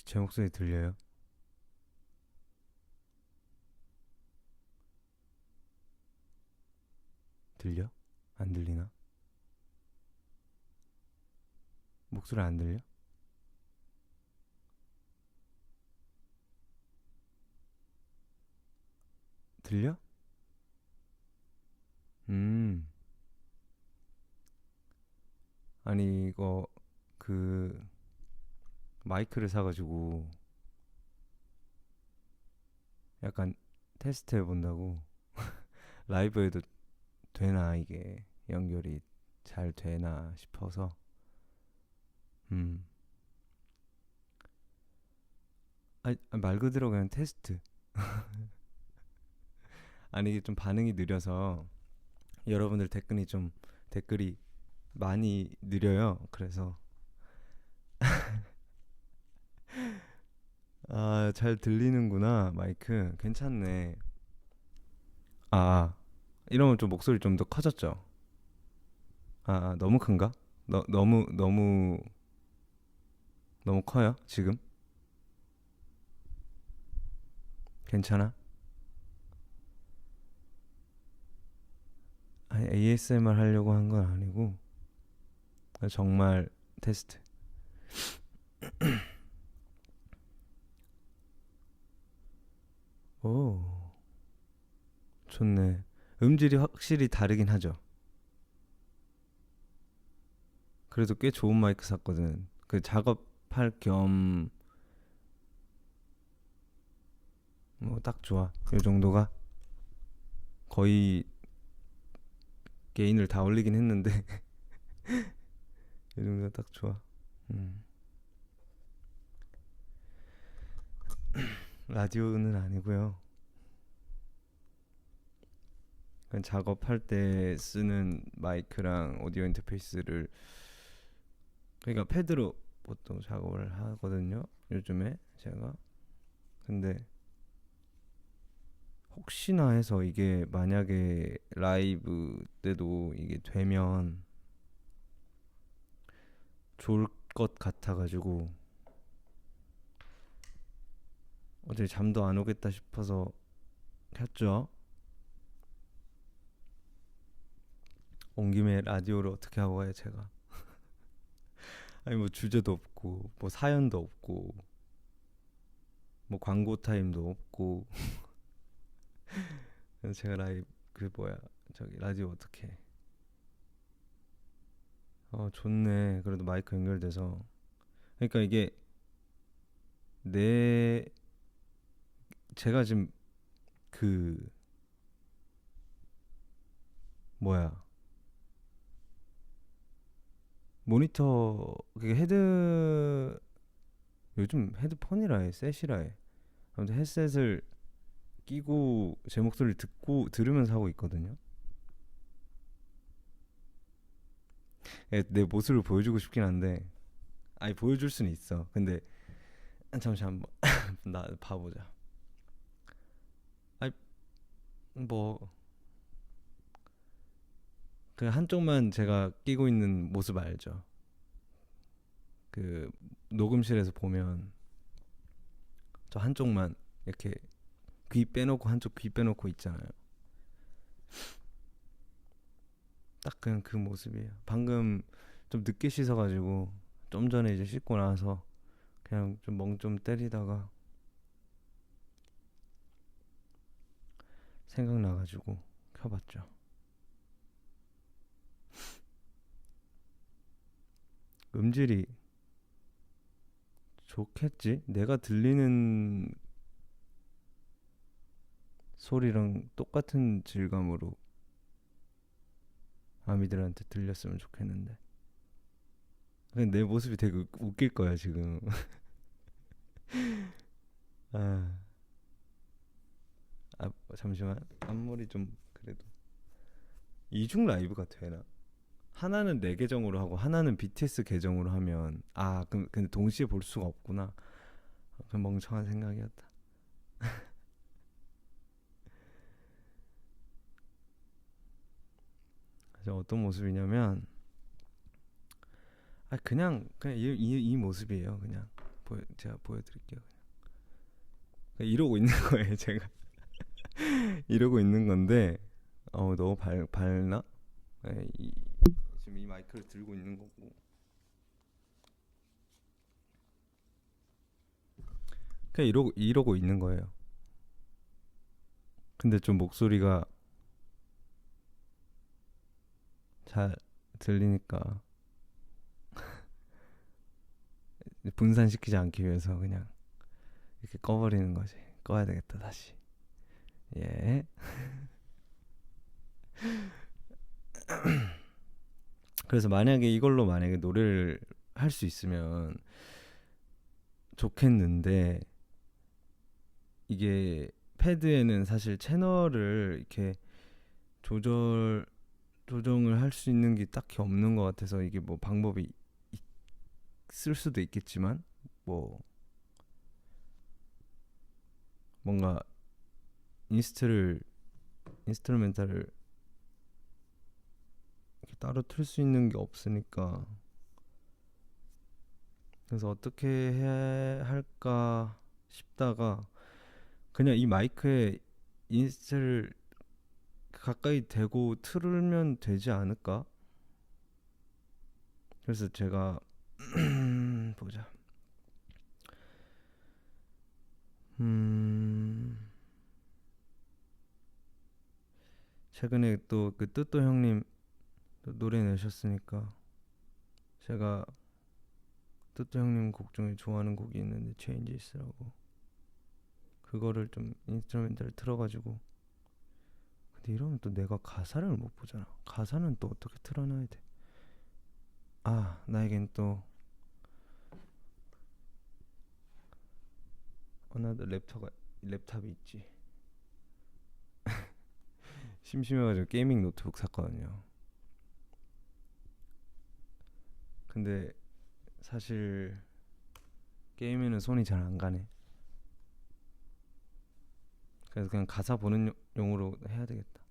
혹시 제 목소리 들려요? 들려? 안 들리나? 목소리 안 들려? 들려? 음, 아니 이거 그 마이크를 사가지고 약간 테스트 해본다고. 라이브에도 되나 이게 연결이 잘 되나 싶어서. 음, 말 그대로 그냥 테스트. 아니 이게 좀 반응이 느려서 여러분들 댓글이 많이 느려요. 그래서 아, 잘 들리는구나. 마이크 괜찮네. 아, 이러면 좀 목소리 좀 더 커졌죠? 너무 큰가? 너무 커요? 지금? 괜찮아? 아니, ASMR 하려고 한 건 아니고 정말 테스트. 오, 좋네. 음질이 확실히 다르긴 하죠. 그래도 꽤 좋은 마이크 샀거든. 그 작업할 겸 뭐 딱 좋아. 이 정도가 거의 게인을 다 올리긴 했는데 이 정도가 딱 좋아. 음. 라디오는 아니고요. 그냥 작업할 때 쓰는 마이크랑 오디오 인터페이스를, 그러니까 패드로 보통 작업을 하거든요. 요즘에 제가. 근데 혹시나 해서 이게 만약에 라이브 때도 이게 되면 좋을 것 같아가지고 어제 잠도 안 오겠다 싶어서 켰죠. 온 김에 라디오를 어떻게 하고 가요 제가. 아니 뭐 주제도 없고 뭐 사연도 없고 뭐 광고 타임도 없고. 그래서 제가 라이브 그 뭐야 저기 라디오 어떻게 해. 좋네. 그래도 마이크 연결돼서. 그러니까 이게 내 제가 지금 그 뭐야 모니터 그게 헤드, 요즘 헤드폰이라 해 셋이라 해. 아무튼 헤드셋을 끼고 제 목소리를 듣고 들으면서 하고 있거든요. 내 모습을 보여주고 싶긴 한데 아니 보여줄 수는 있어. 근데 잠시만 나 봐보자. 아니 뭐 그 한쪽만 제가 끼고 있는 모습 알죠? 그 녹음실에서 보면 저 한쪽만 이렇게 귀 빼놓고 한쪽 귀 빼놓고 있잖아요. 딱 그냥 그 모습이에요. 방금 좀 늦게 씻어가지고 좀 전에 이제 씻고 나서 그냥 좀 멍 좀 때리다가 생각나가지고 켜봤죠. 음질이 좋겠지? 내가 들리는 소리랑 똑같은 질감으로 아미들한테 들렸으면 좋겠는데. 근데 내 모습이 되게 웃길 거야 지금. 아, 잠시만. 앞머리 좀 그래도 이중 라이브가 되나? 하나는 내 계정으로 하고 하나는 BTS 계정으로 하면 그럼 근데 동시에 볼 수가 없구나. 그 멍청한 생각이었다. 그래서 어떤 모습이냐면 그냥 이 모습이에요. 그냥 제가 보여드릴게요. 그냥 이러고 있는 거예요, 제가. 이러고 있는 건데, 너무 밝나? 네, 지금 이 마이크를 들고 있는 거고. 그냥 이러고 있는 거예요. 근데 좀 목소리가 잘 들리니까 분산시키지 않기 위해서 그냥 이렇게 꺼버리는 거지. 꺼야 되겠다 다시. 예. 그래서 만약에 노래를 할 수 있으면 좋겠는데, 이게 패드에는 사실 채널을 이렇게 조정을 할 수 있는 게 딱히 없는 것 같아서, 이게 뭐 방법이 있을 수도 있겠지만, 뭐 뭔가 인스트루멘탈을 이렇게 따로 틀 수 있는 게 없으니까, 그래서 어떻게 해야 할까 싶다가 그냥 이 마이크에 인스트를 가까이 대고 틀면 되지 않을까? 그래서 제가 보자. 최근에 또 그 뜨또 형님 또 노래 내셨으니까, 제가 뜨또 형님 곡 중에 좋아하는 곡이 있는데 Changes라고, 그거를 좀 인스트루멘탈 틀어가지고. 근데 이러면 또 내가 가사를 못 보잖아. 가사는 또 어떻게 틀어놔야 돼? 나에겐 또 나도 랩탑이 있지. 심심해가지고 게이밍 노트북 샀거든요. 근데 사실 게임에는 손이 잘 안 가네. 그래서 그냥 가사 보는 용으로 해야 되겠다.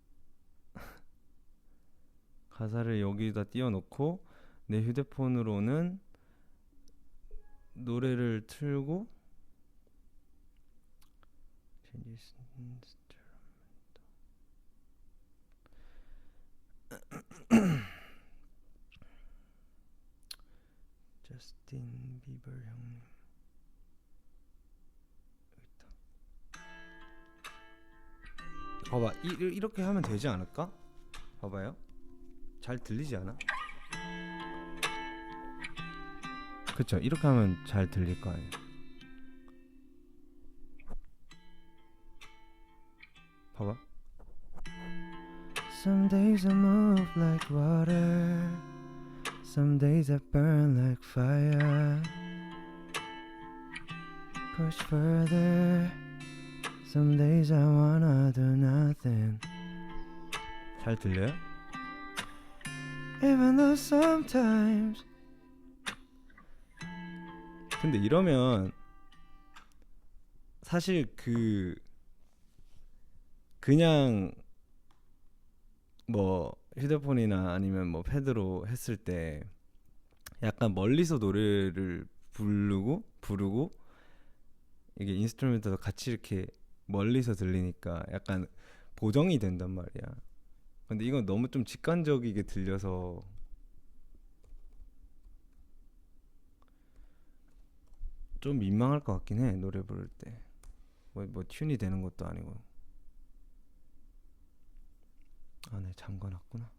가사를 여기다 띄워놓고 내 휴대폰으로는 노래를 틀고, 저스틴 비버 형님 여기 있다. 봐봐, 이렇게 하면 되지 않을까? 봐봐요. 잘 들리지 않아? 그쵸? 이렇게 하면 잘 들릴 거 아니에요. 봐봐. Some days I move like water, some days I burn like fire. Push further, some days I wanna do nothing. 잘 들려요? Even though sometimes. 근데 이러면 사실 그냥 뭐 휴대폰이나 아니면 뭐 패드로 했을 때 약간 멀리서 노래를 부르고 이게 인스트루멘트도 같이 이렇게 멀리서 들리니까 약간 보정이 된단 말이야. 근데 이건 너무 좀 직관적이게 들려서 좀 민망할 것 같긴 해, 노래 부를 때. 뭐 튠이 되는 것도 아니고. 네, 잠궈놨구나.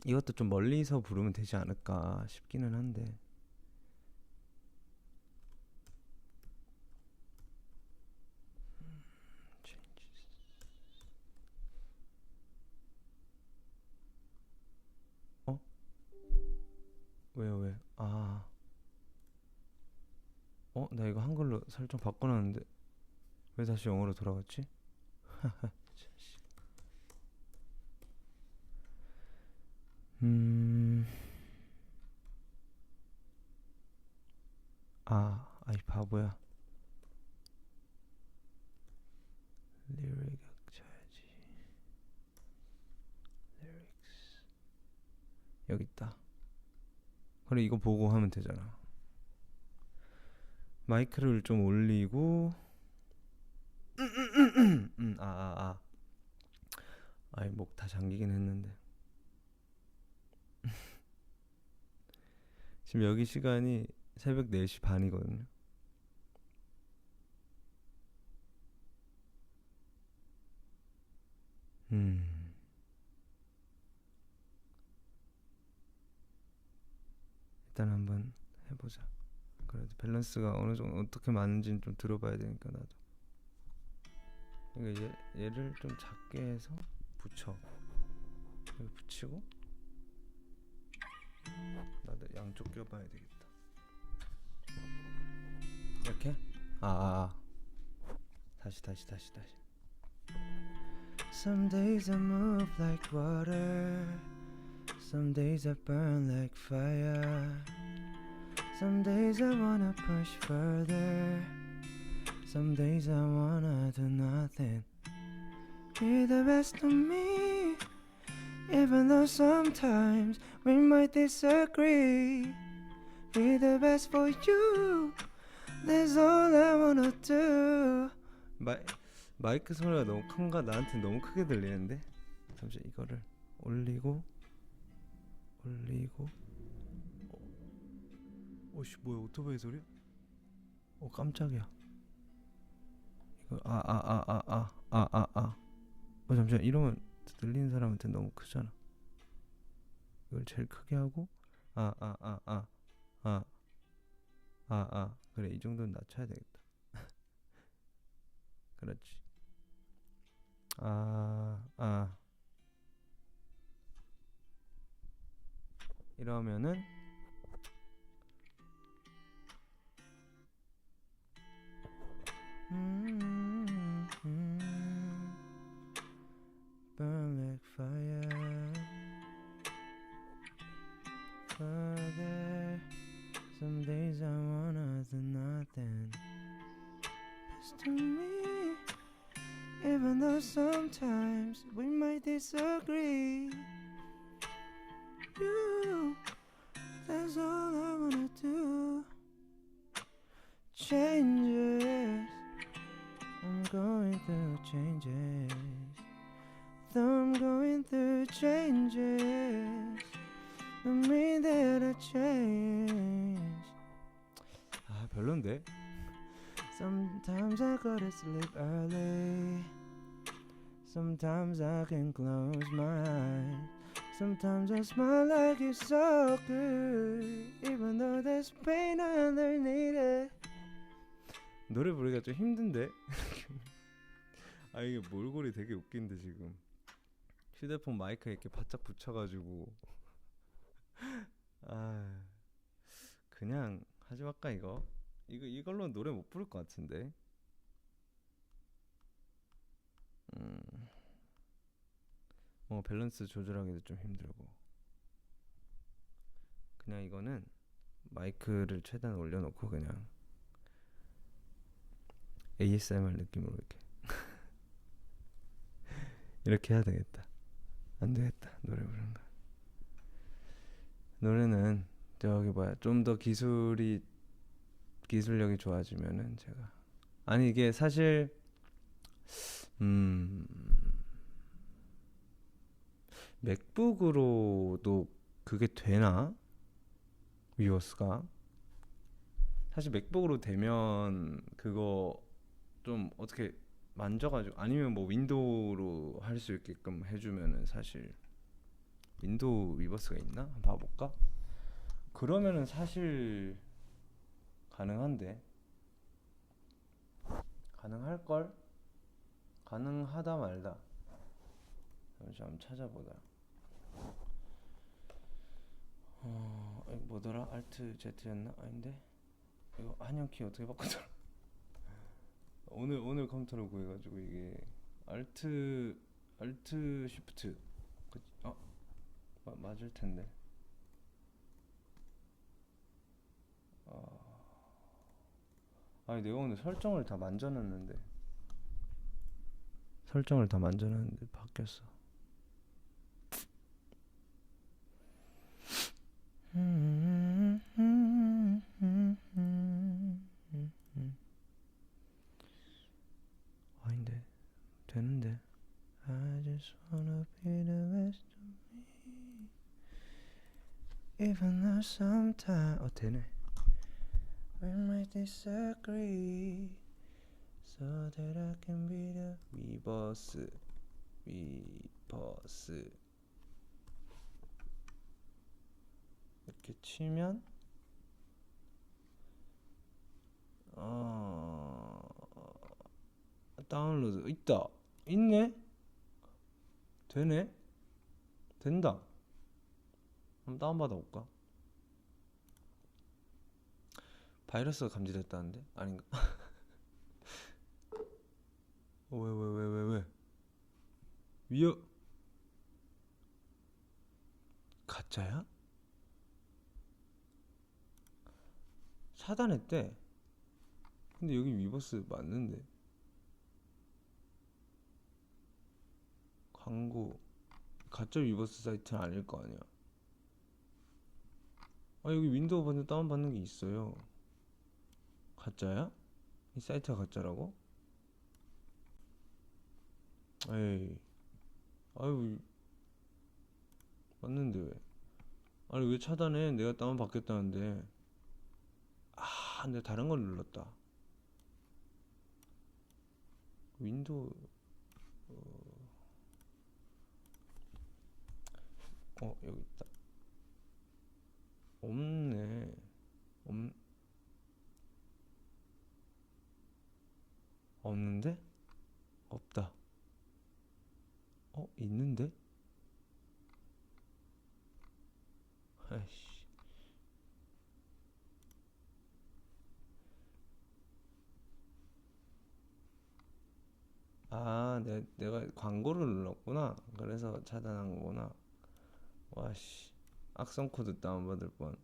이것도 좀 멀리서 부르면 되지 않을까 싶기는 한데. 왜요, 왜? 나 이거 한글로 설정 바꿔놨는데 왜 다시 영어로 돌아갔지? 아이 바보야. 리릭 쳐야지. 리릭스. 여기 있다. 그래 이거 보고 하면 되잖아. 마이크를 좀 올리고 아이 목 다 잠기긴 했는데 지금 여기 시간이 새벽 4시 반이거든요. 일단 한번 해보자. 그래도 밸런스가 어느 정도 어떻게 맞는지는 좀 들어봐야 되니까 나도. 그러니까 얘를 좀 작게 해서 붙여. 여기 붙이고 나도 양쪽 껴봐야 되겠다. 이렇게? 다시. Some days I move like water. Some days I burn like fire. Some days I wanna push further. Some days I wanna do nothing. Be the best of me. Even though sometimes we might disagree. Be the best for you. That's all I wanna do. 마이크 소리가 너무 큰가? 나한테 너무 크게 들리는데? 잠시 이거를 올리고 오씨 뭐야 오토바이 소리야? 깜짝이야. 이거 잠시만 이러면 들리는 사람한테 너무 크잖아. 이걸 제일 크게 하고 그래 이 정도는 낮춰야 되겠다. 그렇지. 이러면은 burn like fire. Father, some days I wanna do nothing. Best to me, even though sometimes we might disagree. You, that's all I wanna do. Changes, I'm going through changes. I'm going through changes. Don't mean that I change. 별론데? Sometimes I gotta sleep early. Sometimes I can close my eyes. Sometimes I smile like it's so good. Even though there's pain underneath it. 노래 부르기가 좀 힘든데? 이게 몰골이 되게 웃긴데 지금 휴대폰 마이크에 이렇게 바짝 붙여가지고 그냥 하지 말까 이걸로 노래 못 부를 것 같은데. 밸런스 조절하기도 좀 힘들고 그냥 이거는 마이크를 최대한 올려놓고 그냥 ASMR 느낌으로 이렇게 이렇게 해야 되겠다. 안 되겠다. 노래 부르는 거. 노래는 저기 좀 더 기술력이 좋아지면은 제가 이게 사실 맥북으로도 그게 되나? 위버스가 사실 맥북으로 되면 그거 좀 어떻게 만져가지고 아니면 뭐 윈도우로 할 수 있게끔 해주면은 사실 윈도우 위버스가 있나? 한번 봐볼까? 그러면은 사실 가능한데 가능할걸? 가능하다 말다. 잠시 한번 찾아보자. 이거 뭐더라? Alt Z였나? 아닌데? 이거 한영키 어떻게 바꾸더라? 오늘 컴퓨터로 구해가지고 이게 Alt Shift 맞을 텐데. 내가 오늘 설정을 다 만져놨는데 바뀌었어. sometimes 되네. We might disagree so that I can be the 위버스 이렇게 치면 다운로드 있네. 되네. 된다. 한번 다운받아 볼까? 바이러스가 감지됐다는데? 아닌가? 왜? 가짜야? 차단했대. 근데 여기 위버스 맞는데. 광고 가짜 위버스 사이트는 아닐 거 아니야. 여기 윈도우 버전 다운받는 게 있어요. 가짜야? 이 사이트가 가짜라고? 에이, 아유, 맞는데 왜? 아니 왜 차단해? 내가 다운받겠다는데. 내가 다른 걸 눌렀다. 윈도우 여기 있다. 없네. 없는데? 없다. 있는데? 아이씨. 내가 광고를 눌렀구나. 그래서 차단한 거구나. 와씨, 악성 코드 다운받을 뻔.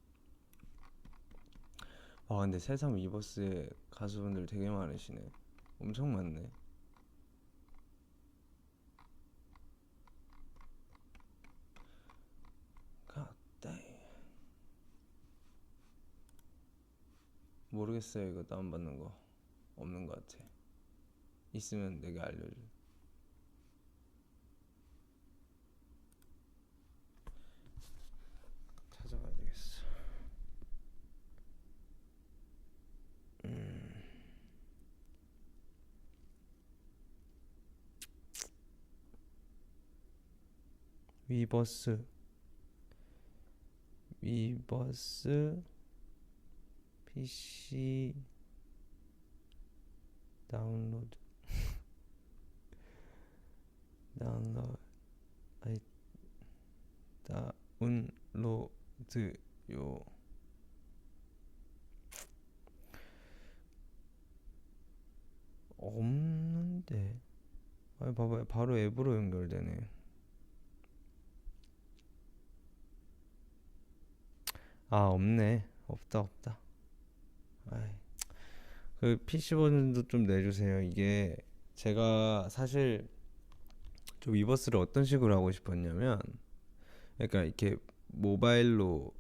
근데 새삼 위버스에 가수분들 되게 많으시네. 엄청 많네. 모르겠어요. 이거 다운받는 거 없는 것 같아. 있으면 내게 알려줘. 찾아가야 되겠어. 위버스 PC 다운로드 다운로드요. 없는데. 봐봐요. 바로 앱으로 연결되네. 없네. 없다. 그 PC 버전도 좀 내주세요. 이게 제가 사실 좀 위버스를 어떤 식으로 하고 싶었냐면, 그러니까 이렇게 모바일로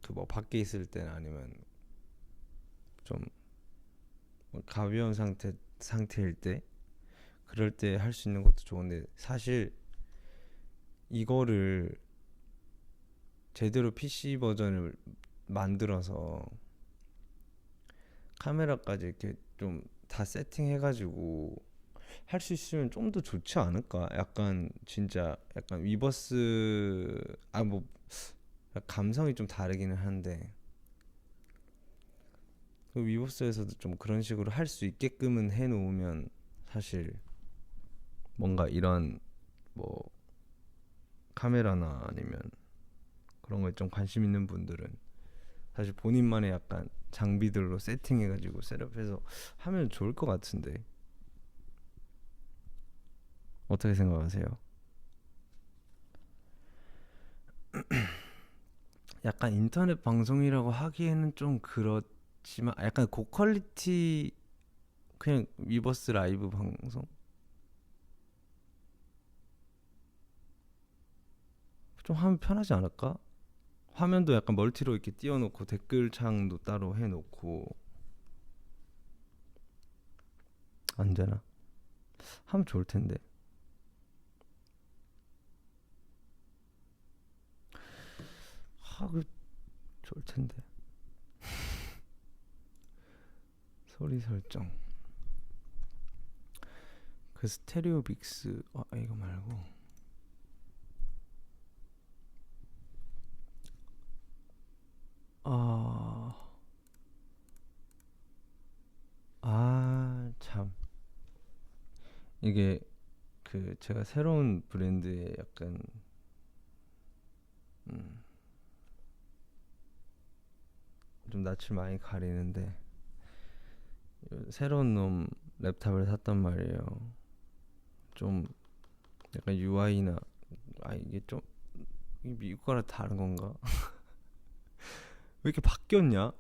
그 뭐 밖에 있을 때나 아니면 좀 가벼운 상태일 때, 그럴 때 할 수 있는 것도 좋은데, 사실 이거를 제대로 PC 버전을 만들어서 카메라까지 이렇게 좀 다 세팅해가지고 할 수 있으면 좀 더 좋지 않을까? 약간 진짜 약간 위버스 뭐 감성이 좀 다르기는 한데, 그 위버스에서도 좀 그런 식으로 할 수 있게끔은 해놓으면 사실 뭔가 이런 뭐 카메라나 아니면 그런 거에 좀 관심 있는 분들은 사실 본인만의 약간 장비들로 세팅해가지고 셋업해서 하면 좋을 것 같은데, 어떻게 생각하세요? 약간 인터넷 방송이라고 하기에는 좀 그렇지만 약간 고퀄리티 그냥 위버스 라이브 방송 좀 하면 편하지 않을까? 화면도 약간 멀티로 이렇게 띄워놓고 댓글창도 따로 해놓고. 안 되나? 하면 좋을 텐데. 좋을 텐데. 소리 설정. 그 스테레오 믹스. 이거 말고. 참. 이게 그 제가 새로운 브랜드에 약간 좀 낯을 많이 가리는데 새로운 놈 랩탑을 샀단 말이에요. 좀 약간 UI나 이게 좀 미국 거랑 다른 건가? 왜 이렇게 바뀌었냐?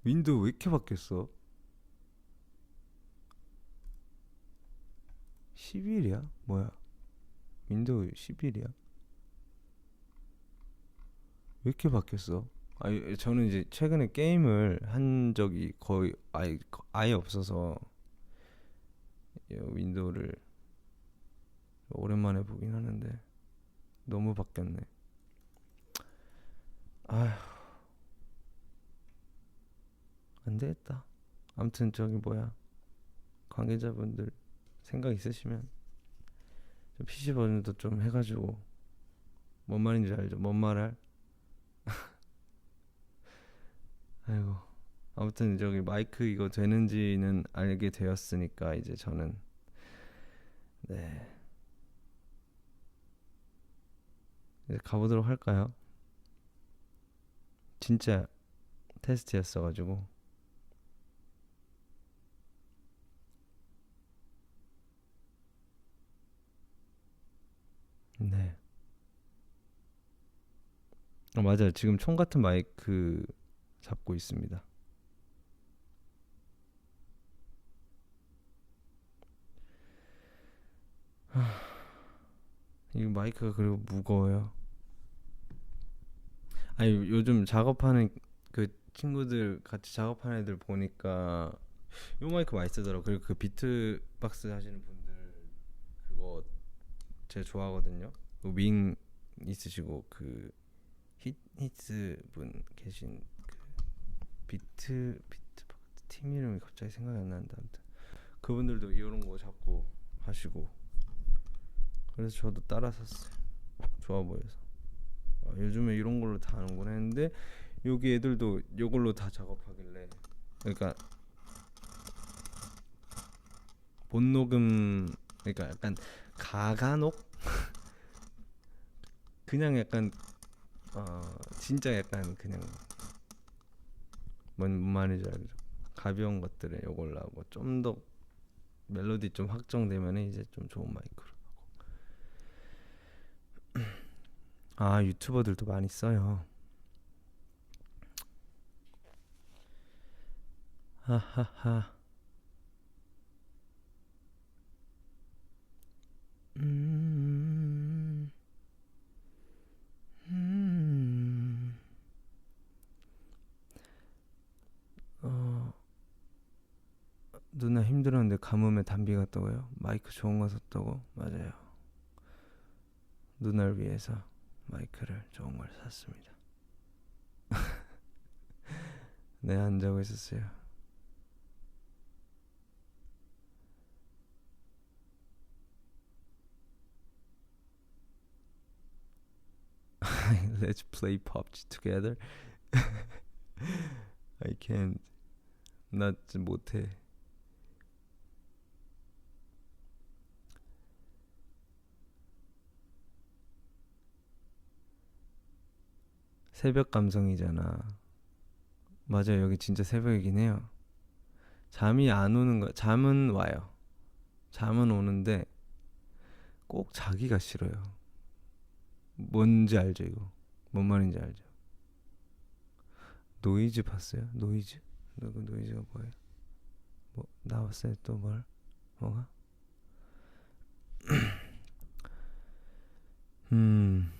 윈도우 왜 이렇게 바뀌었어? 11이야? 뭐야? 윈도우 11이야? 왜 이렇게 바뀌었어? 저는 이제 최근에 게임을 한 적이 거의 아예 없어서 윈도우를 오랜만에 보긴 하는데 너무 바뀌었네. 아휴, 안 되겠다. 아무튼 저기 뭐야, 관계자분들 생각 있으시면 좀 PC 버전도 좀 해가지고 뭔 말인지 알죠? 뭔 말할? 아이고, 아무튼 저기 마이크 이거 되는지는 알게 되었으니까 이제 저는 네 이제 가보도록 할까요? 진짜 테스트였어가지고. 네. 맞아요. 지금 총 같은 마이크 잡고 있습니다. 이 마이크가 그리고 무거워요. 요즘 작업하는 그 친구들 같이 작업하는 애들 보니까 요 마이크 많이 쓰더라고. 그리고 그 비트박스 하시는 분들 그거 제가 좋아하거든요. 윙 있으시고 그 히츠 분 계신 그 비트박스 팀 이름이 갑자기 생각이 안 나는데 아무튼 그분들도 이런 거 자꾸 하시고 그래서 저도 따라 샀어요. 좋아 보여서. 요즘에 이런 걸로 다 하는구나 했는데 여기 애들도 이걸로 다 작업하길래 그러니까 본 녹음 그러니까 약간 가간옥 그냥 약간 진짜 약간 그냥 뭔 말인지 알죠? 가벼운 것들에 요걸로 하고 좀 더 멜로디 좀 확정되면 이제 좀 좋은 마이크로 하고. 유튜버들도 많이 써요. 하하하. 음, 음, 어, 누나 힘들었는데 가뭄에 담비 갔다고요? 마이크 좋은 거 샀다고? 맞아요. 누나를 위해서 마이크를 좋은 걸 샀습니다. 네, 안 자고 있었어요. Let's play PUBG together. I can't. 나 진짜 못해. 새벽 감성이잖아. 맞아요. 여기 진짜 새벽이긴 해요. 잠이 안 오는 거. 잠은 와요. 잠은 오는데 꼭 자기가 싫어요. 뭔지 알죠 이거? 뭔 말인지 알죠? 노이즈 봤어요? 노이즈? 그 노이즈가 뭐예요? 뭐 나왔어요 또 뭘? 뭐가? 음.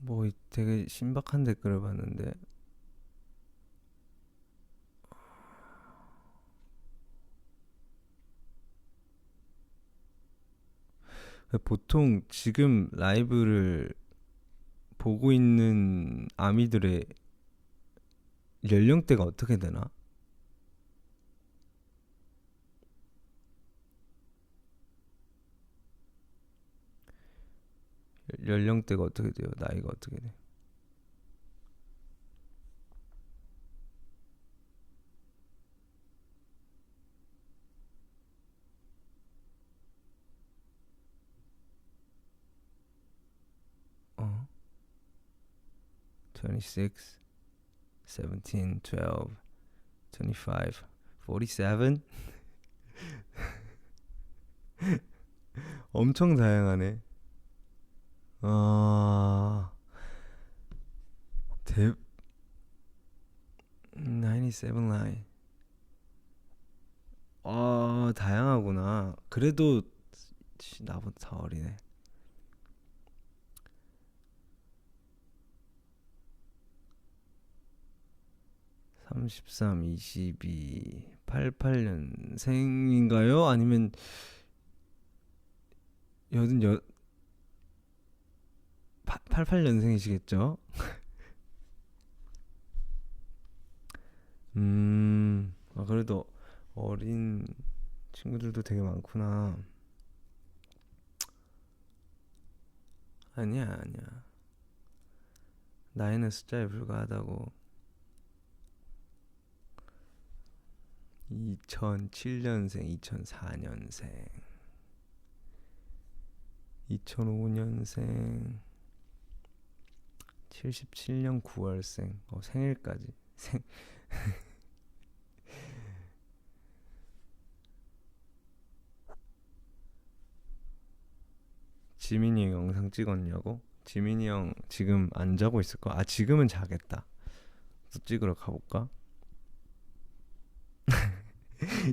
뭐 되게 신박한 댓글을 봤는데 보통 지금 라이브를 보고 있는 아미들의 연령대가 어떻게 되나? 연령대가 어떻게 돼요? 나이가 어떻게 돼? 어? 26, 17, 12, 25, 47? 엄청 다양하네. 아, 대 97 라인. 다양하구나. 그래도 나보다 더 어리네. 33, 22, 88년생인가요? 아니면 88년생이시겠죠? 그래도 어린 친구들도 되게 많구나. 아니야, 아니야. 나이는 숫자에 불과하다고. 2007년생, 2004년생, 2005년생, 77년 9월생. 생일까지. 지민이 형 영상 찍었냐고? 지민이 형 지금 안 자고 있을 거야. 지금은 자겠다. 또 찍으러 가볼까?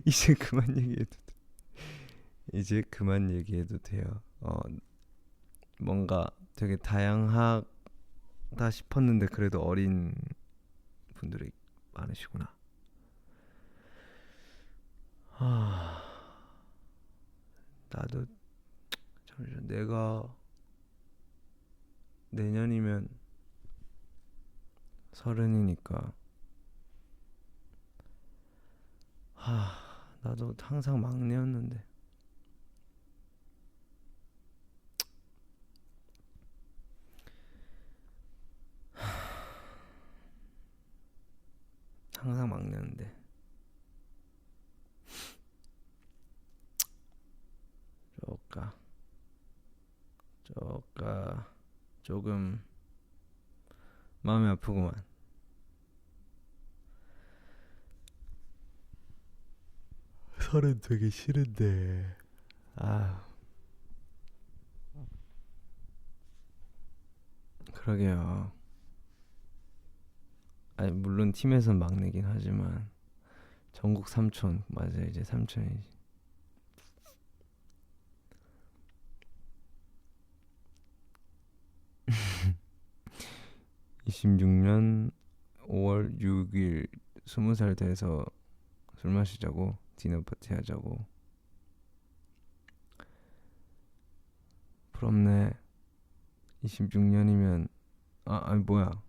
이제 그만 얘기해도 돼. 이제 그만 얘기해도 돼요. 뭔가 되게 다양하다 싶었는데 그래도 어린 분들이 많으시구나. 나도 잠시만, 내가 내년이면 30이니까 나도 항상 막내였는데. 항상 막내였는데. 조금 마음이 아프구만. 서른 되게 싫은데. 그러게요. 물론 팀에선 막내긴 하지만 전국 삼촌. 맞아, 이제 삼촌이지. 26년 5월 6일 20살 돼서 술 마시자고, 디너 파티 하자고. 부럽네. 26년이면 뭐야.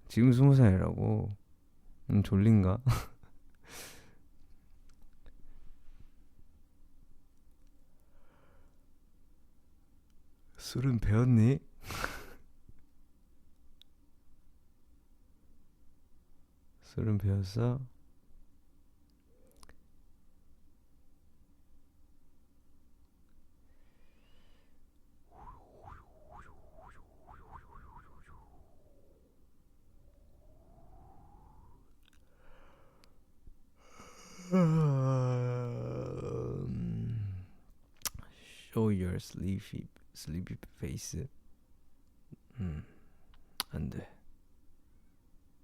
지금 20살이라고. 졸린가? 술은 배웠니? 술은 배웠어? Show your sleepy face. 안 돼.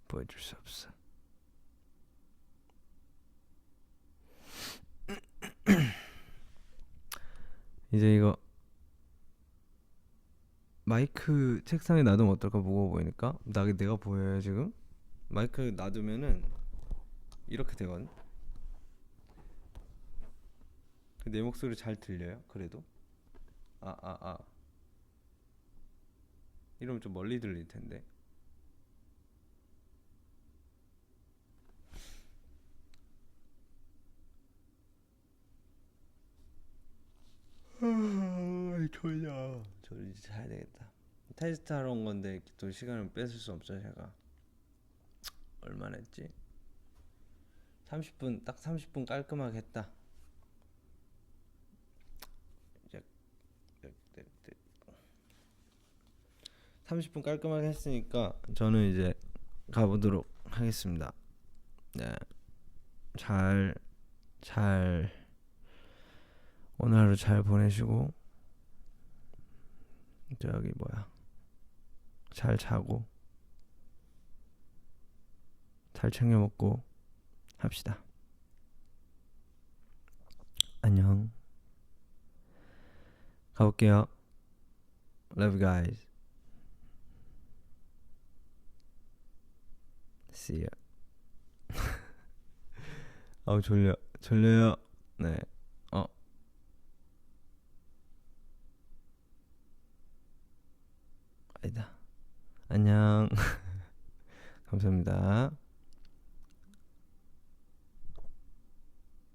보여줄 수 없어. 이제 이거 마이크 책상에 놔두면 어떨까? 무거워 보이니까. 내가 보여요 지금? 마이크 놔두면은 이렇게 되거든. 내 목소리 잘 들려요? 그래도? 이러면 좀 멀리 들릴 텐데. 졸려. 저 이제 자야 되겠다. 테스트 하러 온 건데 또 시간을 뺏을 수 없죠. 제가 얼마나 했지? 30분, 딱 30분 깔끔하게 했다. 이제 30분 깔끔하게 했으니까 저는 이제 가보도록 하겠습니다. 네, 잘 오늘 하루 잘 보내시고, 저기 뭐야, 잘 자고 잘 챙겨 먹고 합시다. 안녕. 가볼게요. Love you guys. See ya. 아우 졸려요. 네. 아니다. 안녕. 감사합니다.